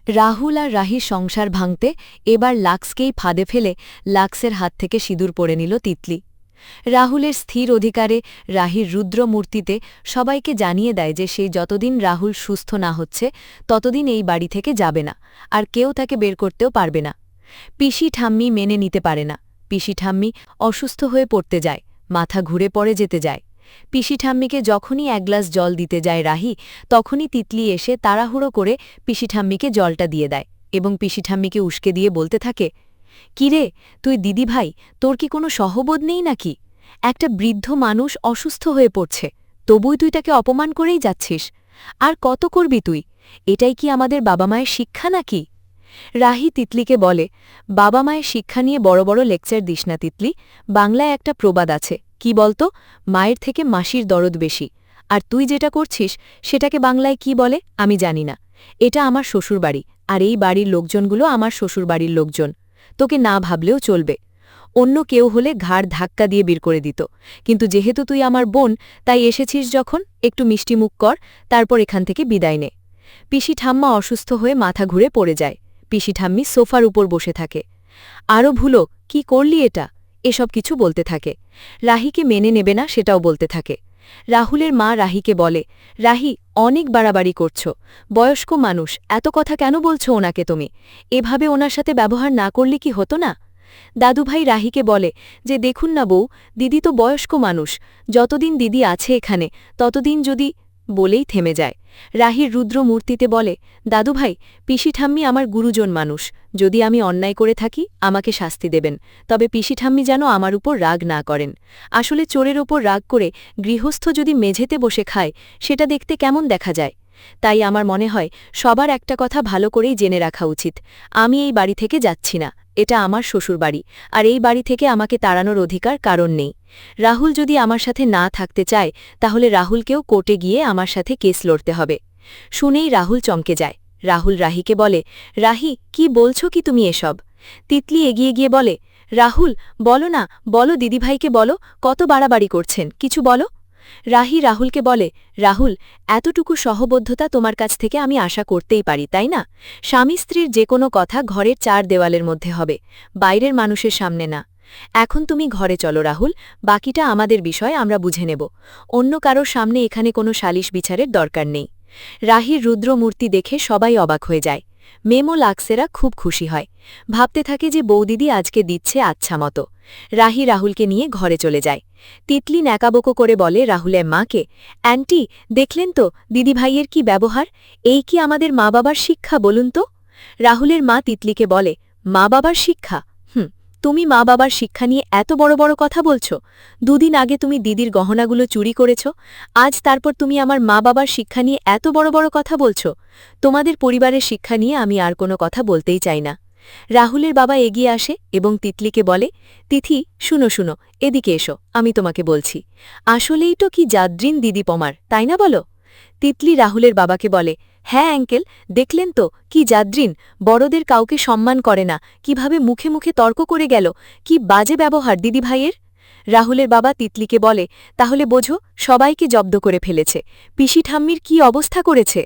রাহুল আর রাহির সংসার ভাঙতে এবার লাক্সকেই ফাঁদে ফেলে লাক্সের হাত থেকে সিঁদুর পরে নিল তিতলি। রাহুলের স্থির অধিকারে রাহির রুদ্র মূর্তিতে সবাইকে জানিয়ে দেয় যে সে যতদিন রাহুল সুস্থ না হচ্ছে ততদিন এই বাড়ি থেকে যাবে না, আর কেউ তাকে বের করতেও পারবে না। পিসি ঠাম্মি মেনে নিতে পারে না। পিসি ঠাম্মি অসুস্থ হয়ে পড়তে যায়, মাথা ঘুরে পড়ে যেতে যায়। পিসি ঠাম্মিকে যখনই এক গ্লাস জল দিতে যায় রাহি, তখনই তিতলি এসে তাড়াহুড়ো করে পিসি ঠাম্মিকে জলটা দিয়ে দেয় এবং পিসি ঠাম্মিকে উস্কে দিয়ে বলতে থাকে, কিরে তুই দিদি ভাই, তোর কি কোনো সহবোধ নেই নাকি? একটা বৃদ্ধ মানুষ অসুস্থ হয়ে পড়ছে, তবুই তুই তাকে অপমান করেই যাচ্ছিস। আর কত করবি তুই? এটাই কি আমাদের বাবা মায়ের শিক্ষা নাকি? রাহি তিতলিকে বলে, বাবা মায়ের শিক্ষা নিয়ে বড় বড় লেকচার দিস না তিতলি। বাংলায় একটা প্রবাদ আছে, কি বলতো, মায়ের থেকে মাসির দরদ বেশি। আর তুই যেটা করছিস সেটাকে বাংলায় কি বলে আমি জানি না। এটা আমার শ্বশুরবাড়ি, আর এই বাড়ির লোকজনগুলো আমার শ্বশুরবাড়ির লোকজন। তোকে না ভাবলেও চলবে। অন্য কেউ হলে ঘাড় ধাক্কা দিয়ে বের করে দিত, কিন্তু যেহেতু তুই আমার বোন, তাই এসেছিস যখন একটু মিষ্টিমুখ কর, তারপর এখান থেকে বিদায় নে। পিসি ঠাম্মা অসুস্থ হয়ে মাথা ঘুরে পড়ে যায়। পিসি ঠাম্মি সোফার উপর বসে থাকে। আরও ভুলো, কি করলি এটা? এসব কিছু বলতে থাকে। রাহিকে মেনে নেবে না সেটাও বলতে থাকে। রাহুলের মা রাহিকে বলে, রাহি অনেক বাড়াবাড়ি করছো, বয়স্ক মানুষ, এত কথা কেন বলছো ওনাকে তুমি? এভাবে ওনার সাথে ব্যবহার না করলে কি হতো না? দাদুভাই রাহিকে বলে যে, দেখুন না বউ, দিদি তো বয়স্ক মানুষ, যতদিন দিদি আছে এখানে ততদিন যদি, বলেই থেমে যায়। রাহির রুদ্র মূর্তিতে বলে, দাদুভাই, পিসি ঠাম্মি আমার গুরুজন মানুষ, যদি আমি অন্যায় করে থাকি আমাকে শাস্তি দেবেন, তবে পিসি ঠাম্মি যেন আমার উপর রাগ না করেন। আসলে চোরের ওপর রাগ করে গৃহস্থ যদি মেঝেতে বসে খায়, সেটা দেখতে কেমন দেখা যায়? তাই আমার মনে হয় সবার একটা কথা ভালো করেই জেনে রাখা উচিত, আমি এই বাড়ি থেকে যাচ্ছি না। এটা আমার শ্বশুরবাড়ি, আর এই বাড়ি থেকে আমাকে তাড়ানোর অধিকার কারণ নেই। রাহুল যদি আমার সাথে না থাকতে চায়, তাহলে রাহুলকেও কোর্টে গিয়ে আমার সাথে কেস লড়তে হবে। শুনেই রাহুল চমকে যায়। রাহুল রাহিকে বলে, রাহি, কি বলছো কি তুমি এসব? তিতলি এগিয়ে গিয়ে বলে, রাহুল বলো না, বলো দিদিভাইকে বলো, কত বাড়াবাড়ি করছেন, কিছু বলো। রাহি রাহুলকে বলে, রাহুল, এতটুকু সহবদ্ধতা তোমার কাছ থেকে আমি আশা করতেই পারি, তাই না? স্বামী স্ত্রীর যে কোনো কথা ঘরের চার দেওয়ালের মধ্যে হবে, বাইরের মানুষের সামনে না। এখন তুমি ঘরে চলো রাহুল, বাকিটা আমাদের বিষয়, আমরা বুঝে নেব। অন্য কারোর সামনে এখানে কোনো সালিশ বিচারের দরকার নেই। রাহির রুদ্রমূর্তি দেখে সবাই অবাক হয়ে যায়। মেমো লাক্সেরা খুব খুশি হয়, ভাবতে থাকে যে বৌদিদি আজকে দিচ্ছে আচ্ছা মতো। রাহি রাহুলকে নিয়ে ঘরে চলে যায়। তিতলি ন্যাকাবোকো করে বলে রাহুলের মাকে, অ্যান্টি, দেখলেন তো দিদিভাইয়ের কি ব্যবহার? এই কি আমাদের মা বাবার শিক্ষা বলুন তো? রাহুলের মা তিতলিকে বলে, মা বাবার শিক্ষা? তুমি মা বাবার শিক্ষা নিয়ে এত বড় বড় কথা বলছো? দুদিন আগে তুমি দিদির গহনাগুলো চুরি করেছ, আজ তারপর তুমি আমার মা বাবার শিক্ষা নিয়ে এত বড় বড় কথা বলছো? তোমাদের পরিবারের শিক্ষা নিয়ে আমি আর কোনো কথা বলতেই চাই না। রাহুলের বাবা এগিয়ে আসে এবং তিতলিকে বলে, তিথি, শুনো শুনো, এদিকে এসো, আমি তোমাকে বলছি। আসলেই তো কি জাদ্রিন দিদি পমার, তাই না বলো? তিতলি রাহুলের বাবাকে বলে, হ্যাঁ অ্যাঙ্কেল, দেখলেন তো কি জাদ্রিন, বড়দের কাউকে সম্মান করে না, কিভাবে মুখে মুখে তর্ক করে গেল, কি বাজে ব্যবহার দিদিভাইয়ের। রাহুলের বাবা তিতলিকে বলে, তাহলে বোঝো, সবাইকে জব্দ করে ফেলেছে, পিসি ঠাম্মির কি অবস্থা করেছে।